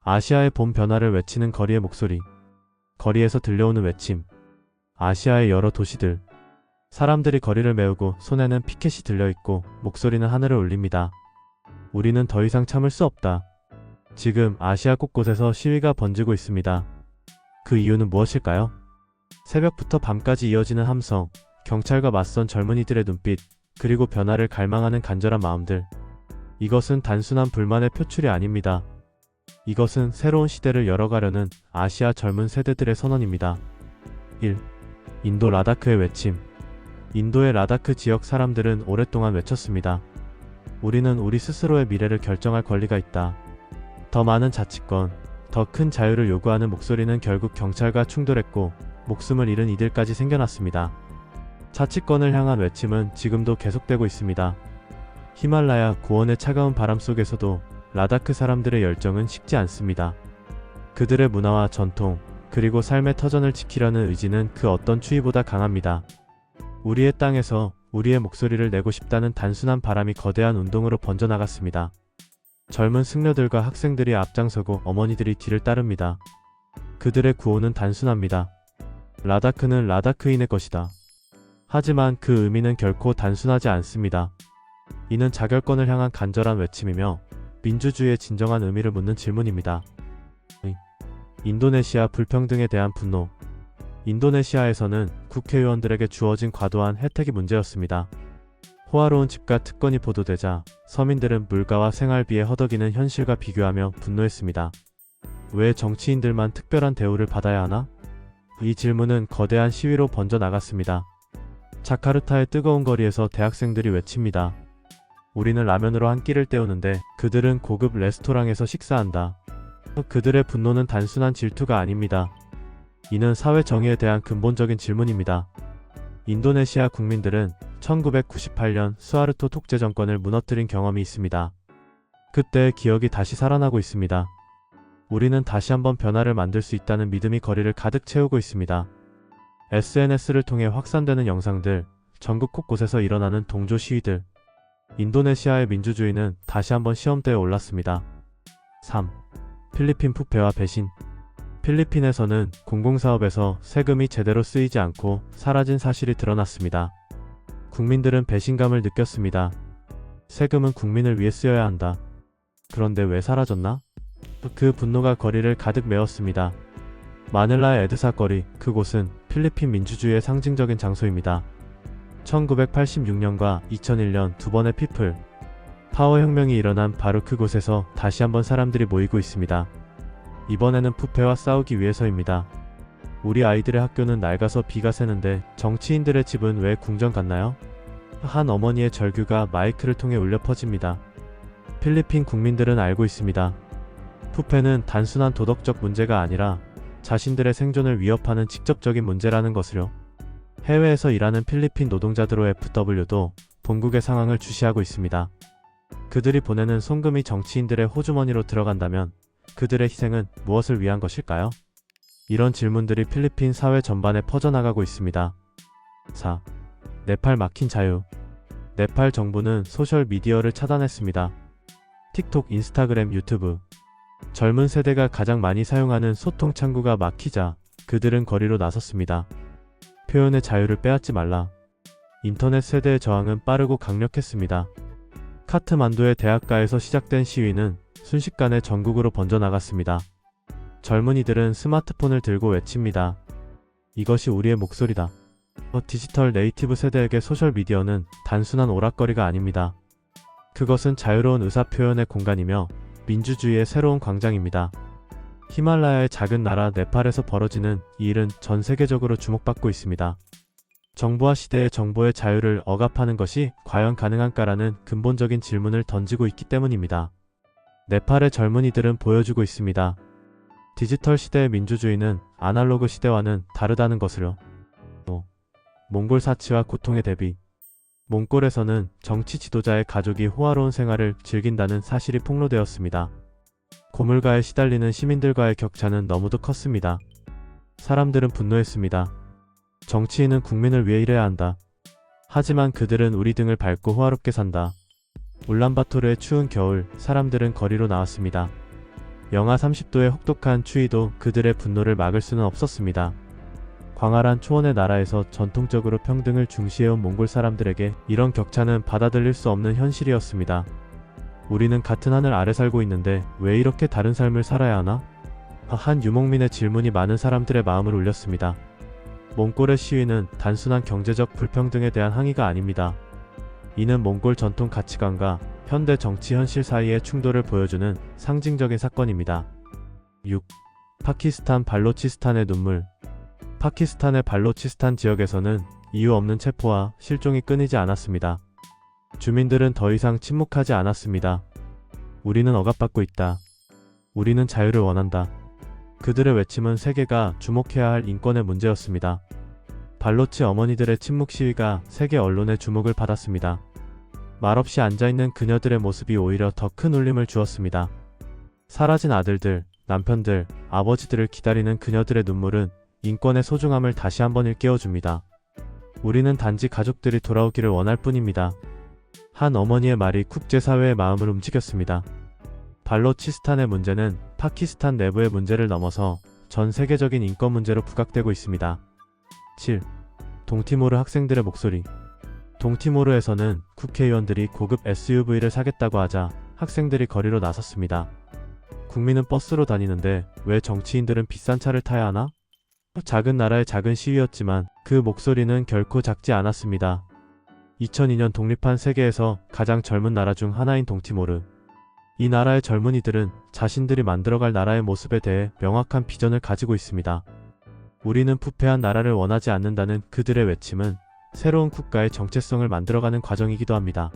아시아의 봄 변화를 외치는 거리의 목소리. 거리에서 들려오는 외침. 아시아의 여러 도시들. 사람들이 거리를 메우고 손에는 피켓이 들려있고 목소리는 하늘을 울립니다. 우리는 더 이상 참을 수 없다. 지금 아시아 곳곳에서 시위가 번지고 있습니다. 그 이유는 무엇일까요? 새벽부터 밤까지 이어지는 함성, 경찰과 맞선 젊은이들의 눈빛, 그리고 변화를 갈망하는 간절한 마음들. 이것은 단순한 불만의 표출이 아닙니다. 이것은 새로운 시대를 열어가려는 아시아 젊은 세대들의 선언입니다. 1. 인도 라다크의 외침. 인도의 라다크 지역 사람들은 오랫동안 외쳤습니다. 우리는 우리 스스로의 미래를 결정할 권리가 있다. 더 많은 자치권, 더 큰 자유를 요구하는 목소리는 결국 경찰과 충돌했고 목숨을 잃은 이들까지 생겨났습니다. 자치권을 향한 외침은 지금도 계속되고 있습니다. 히말라야 고원의 차가운 바람 속에서도 라다크 사람들의 열정은 식지 않습니다. 그들의 문화와 전통, 그리고 삶의 터전을 지키려는 의지는 그 어떤 추위보다 강합니다. 우리의 땅에서 우리의 목소리를 내고 싶다는 단순한 바람이 거대한 운동으로 번져나갔습니다. 젊은 승려들과 학생들이 앞장서고 어머니들이 뒤를 따릅니다. 그들의 구호는 단순합니다. 라다크는 라다크인의 것이다. 하지만 그 의미는 결코 단순하지 않습니다. 이는 자결권을 향한 간절한 외침이며 민주주의의 진정한 의미를 묻는 질문입니다. 인도네시아 불평등에 대한 분노. 인도네시아에서는 국회의원들에게 주어진 과도한 혜택이 문제였습니다. 호화로운 집과 특권이 보도되자 서민들은 물가와 생활비에 허덕이는 현실과 비교하며 분노했습니다. 왜 정치인들만 특별한 대우를 받아야 하나? 이 질문은 거대한 시위로 번져나갔습니다. 자카르타의 뜨거운 거리에서 대학생들이 외칩니다. 우리는 라면으로 한 끼를 때우는데 그들은 고급 레스토랑에서 식사한다. 그들의 분노는 단순한 질투가 아닙니다. 이는 사회 정의에 대한 근본적인 질문입니다. 인도네시아 국민들은 1998년 수하르토 독재 정권을 무너뜨린 경험이 있습니다. 그때의 기억이 다시 살아나고 있습니다. 우리는 다시 한번 변화를 만들 수 있다는 믿음이 거리를 가득 채우고 있습니다. SNS를 통해 확산되는 영상들, 전국 곳곳에서 일어나는 동조 시위들. 인도네시아의 민주주의는 다시 한번 시험대에 올랐습니다. 3. 필리핀 부패와 배신. 필리핀에서는 공공사업에서 세금이 제대로 쓰이지 않고 사라진 사실이 드러났습니다. 국민들은 배신감을 느꼈습니다. 세금은 국민을 위해 쓰여야 한다. 그런데 왜 사라졌나? 그 분노가 거리를 가득 메웠습니다. 마닐라의 에드사 거리, 그곳은 필리핀 민주주의의 상징적인 장소입니다. 1986년과 2001년 두 번의 피플 파워 혁명이 일어난 바로 그곳에서 다시 한번 사람들이 모이고 있습니다. 이번에는 부패와 싸우기 위해서입니다. 우리 아이들의 학교는 낡아서 비가 새는데 정치인들의 집은 왜 궁전 같나요? 한 어머니의 절규가 마이크를 통해 울려 퍼집니다. 필리핀 국민들은 알고 있습니다. 부패는 단순한 도덕적 문제가 아니라 자신들의 생존을 위협하는 직접적인 문제라는 것을요. 해외에서 일하는 필리핀 노동자들 FW도 본국의 상황을 주시하고 있습니다. 그들이 보내는 송금이 정치인들의 호주머니로 들어간다면 그들의 희생은 무엇을 위한 것일까요? 이런 질문들이 필리핀 사회 전반에 퍼져나가고 있습니다. 4. 네팔 막힌 자유. 네팔 정부는 소셜미디어를 차단했습니다. 틱톡, 인스타그램, 유튜브. 젊은 세대가 가장 많이 사용하는 소통 창구가 막히자 그들은 거리로 나섰습니다. 표현의 자유를 빼앗지 말라. 인터넷 세대의 저항은 빠르고 강력했습니다. 카트만두의 대학가에서 시작된 시위는 순식간에 전국으로 번져나갔습니다. 젊은이들은 스마트폰을 들고 외칩니다. 이것이 우리의 목소리다. 디지털 네이티브 세대에게 소셜미디어는 단순한 오락거리가 아닙니다. 그것은 자유로운 의사표현의 공간이며 민주주의의 새로운 광장입니다. 히말라야의 작은 나라 네팔에서 벌어지는 이 일은 전 세계적으로 주목받고 있습니다. 정부와 시대의 정보의 자유를 억압하는 것이 과연 가능한가라는 근본적인 질문을 던지고 있기 때문입니다. 네팔의 젊은이들은 보여주고 있습니다. 디지털 시대의 민주주의는 아날로그 시대와는 다르다는 것을요. 몽골 사치와 고통의 대비. 몽골에서는 정치 지도자의 가족이 호화로운 생활을 즐긴다는 사실이 폭로되었습니다. 고물가에 시달리는 시민들과의 격차는 너무도 컸습니다. 사람들은 분노했습니다. 정치인은 국민을 위해 일해야 한다. 하지만 그들은 우리 등을 밟고 호화롭게 산다. 울란바토르의 추운 겨울, 사람들은 거리로 나왔습니다. 영하 30도의 혹독한 추위도 그들의 분노를 막을 수는 없었습니다. 광활한 초원의 나라에서 전통적으로 평등을 중시해온 몽골 사람들에게 이런 격차는 받아들일 수 없는 현실이었습니다. 우리는 같은 하늘 아래 살고 있는데 왜 이렇게 다른 삶을 살아야 하나? 한 유목민의 질문이 많은 사람들의 마음을 울렸습니다. 몽골의 시위는 단순한 경제적 불평등에 대한 항의가 아닙니다. 이는 몽골 전통 가치관과 현대 정치 현실 사이의 충돌을 보여주는 상징적인 사건입니다. 6. 파키스탄 발로치스탄의 눈물. 파키스탄의 발로치스탄 지역에서는 이유 없는 체포와 실종이 끊이지 않았습니다. 주민들은 더 이상 침묵하지 않았습니다. 우리는 억압받고 있다. 우리는 자유를 원한다. 그들의 외침은 세계가 주목해야 할 인권의 문제였습니다. 발로치 어머니들의 침묵 시위가 세계 언론의 주목을 받았습니다. 말없이 앉아있는 그녀들의 모습이 오히려 더 큰 울림을 주었습니다. 사라진 아들들, 남편들, 아버지들을 기다리는 그녀들의 눈물은 인권의 소중함을 다시 한번 일깨워줍니다. 우리는 단지 가족들이 돌아오기를 원할 뿐입니다. 한 어머니의 말이 국제사회의 마음을 움직였습니다. 발로치스탄의 문제는 파키스탄 내부의 문제를 넘어서 전 세계적인 인권 문제로 부각되고 있습니다. 7. 동티모르 학생들의 목소리. 동티모르에서는 국회의원들이 고급 SUV를 사겠다고 하자 학생들이 거리로 나섰습니다. 국민은 버스로 다니는데 왜 정치인들은 비싼 차를 타야 하나? 작은 나라의 작은 시위였지만 그 목소리는 결코 작지 않았습니다. 2002년 독립한 세계에서 가장 젊은 나라 중 하나인 동티모르. 이 나라의 젊은이들은 자신들이 만들어갈 나라의 모습에 대해 명확한 비전을 가지고 있습니다. 우리는 부패한 나라를 원하지 않는다는 그들의 외침은 새로운 국가의 정체성을 만들어가는 과정이기도 합니다.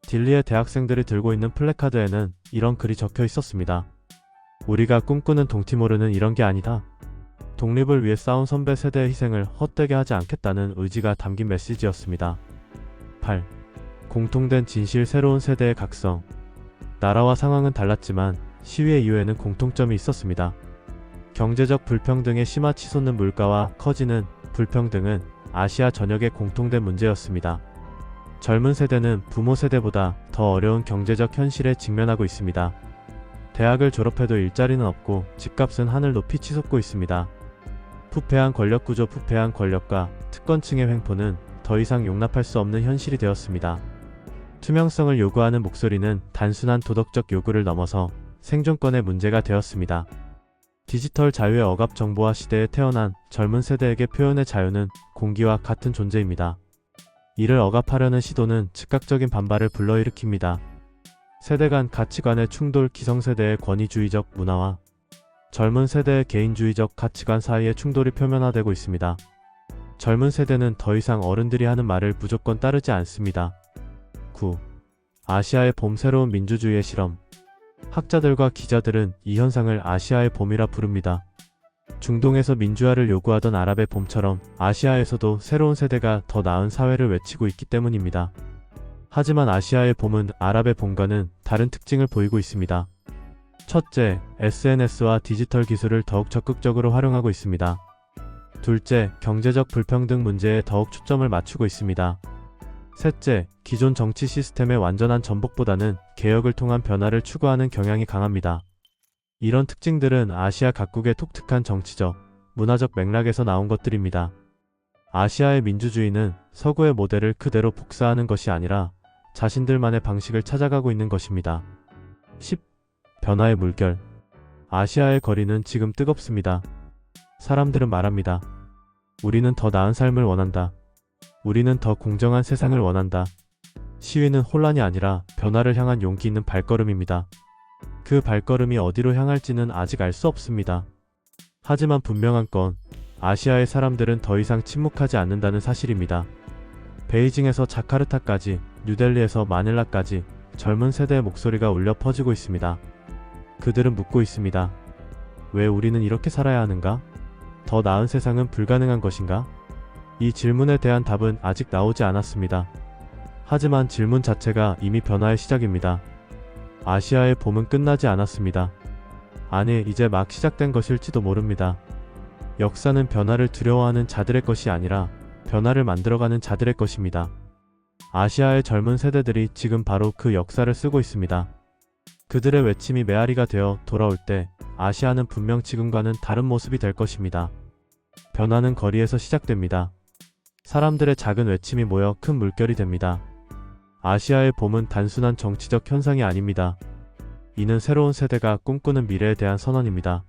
딜리의 대학생들이 들고 있는 플래카드에는 이런 글이 적혀 있었습니다. 우리가 꿈꾸는 동티모르는 이런 게 아니다. 독립을 위해 싸운 선배 세대의 희생을 헛되게 하지 않겠다는 의지가 담긴 메시지였습니다. 8. 공통된 진실 새로운 세대의 각성. 나라와 상황은 달랐지만 시위의 이유에는 공통점이 있었습니다. 경제적 불평등의 심화 치솟는 물가와 커지는 불평등은 아시아 전역의 공통된 문제였습니다. 젊은 세대는 부모 세대보다 더 어려운 경제적 현실에 직면하고 있습니다. 대학을 졸업해도 일자리는 없고 집값은 하늘 높이 치솟고 있습니다. 부패한 권력구조, 부패한 권력과 특권층의 횡포는 더 이상 용납할 수 없는 현실이 되었습니다. 투명성을 요구하는 목소리는 단순한 도덕적 요구를 넘어서 생존권의 문제가 되었습니다. 디지털 자유의 억압 정보화 시대에 태어난 젊은 세대에게 표현의 자유는 공기와 같은 존재입니다. 이를 억압하려는 시도는 즉각적인 반발을 불러일으킵니다. 세대 간 가치관의 충돌, 기성세대의 권위주의적 문화와 젊은 세대의 개인주의적 가치관 사이의 충돌이 표면화되고 있습니다. 젊은 세대는 더 이상 어른들이 하는 말을 무조건 따르지 않습니다. 9. 아시아의 봄, 새로운 민주주의의 실험. 학자들과 기자들은 이 현상을 아시아의 봄이라 부릅니다. 중동에서 민주화를 요구하던 아랍의 봄처럼 아시아에서도 새로운 세대가 더 나은 사회를 외치고 있기 때문입니다. 하지만 아시아의 봄은 아랍의 봄과는 다른 특징을 보이고 있습니다. 첫째, SNS와 디지털 기술을 더욱 적극적으로 활용하고 있습니다. 둘째, 경제적 불평등 문제에 더욱 초점을 맞추고 있습니다. 셋째, 기존 정치 시스템의 완전한 전복보다는 개혁을 통한 변화를 추구하는 경향이 강합니다. 이런 특징들은 아시아 각국의 독특한 정치적, 문화적 맥락에서 나온 것들입니다. 아시아의 민주주의는 서구의 모델을 그대로 복사하는 것이 아니라 자신들만의 방식을 찾아가고 있는 것입니다. 10. 변화의 물결. 아시아의 거리는 지금 뜨겁습니다. 사람들은 말합니다. 우리는 더 나은 삶을 원한다. 우리는 더 공정한 세상을 원한다. 시위는 혼란이 아니라 변화를 향한 용기 있는 발걸음입니다. 그 발걸음이 어디로 향할지는 아직 알 수 없습니다. 하지만 분명한 건 아시아의 사람들은 더 이상 침묵하지 않는다는 사실입니다. 베이징에서 자카르타까지, 뉴델리에서 마닐라까지 젊은 세대의 목소리가 울려 퍼지고 있습니다. 그들은 묻고 있습니다. 왜 우리는 이렇게 살아야 하는가? 더 나은 세상은 불가능한 것인가? 이 질문에 대한 답은 아직 나오지 않았습니다. 하지만 질문 자체가 이미 변화의 시작입니다. 아시아의 봄은 끝나지 않았습니다. 아니, 이제 막 시작된 것일지도 모릅니다. 역사는 변화를 두려워하는 자들의 것이 아니라 변화를 만들어가는 자들의 것입니다. 아시아의 젊은 세대들이 지금 바로 그 역사를 쓰고 있습니다. 그들의 외침이 메아리가 되어 돌아올 때 아시아는 분명 지금과는 다른 모습이 될 것입니다. 변화는 거리에서 시작됩니다. 사람들의 작은 외침이 모여 큰 물결이 됩니다. 아시아의 봄은 단순한 정치적 현상이 아닙니다. 이는 새로운 세대가 꿈꾸는 미래에 대한 선언입니다.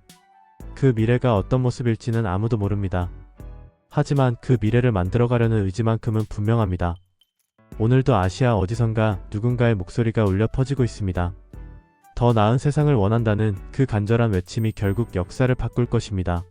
그 미래가 어떤 모습일지는 아무도 모릅니다. 하지만 그 미래를 만들어가려는 의지만큼은 분명합니다. 오늘도 아시아 어디선가 누군가의 목소리가 울려 퍼지고 있습니다. 더 나은 세상을 원한다는 그 간절한 외침이 결국 역사를 바꿀 것입니다.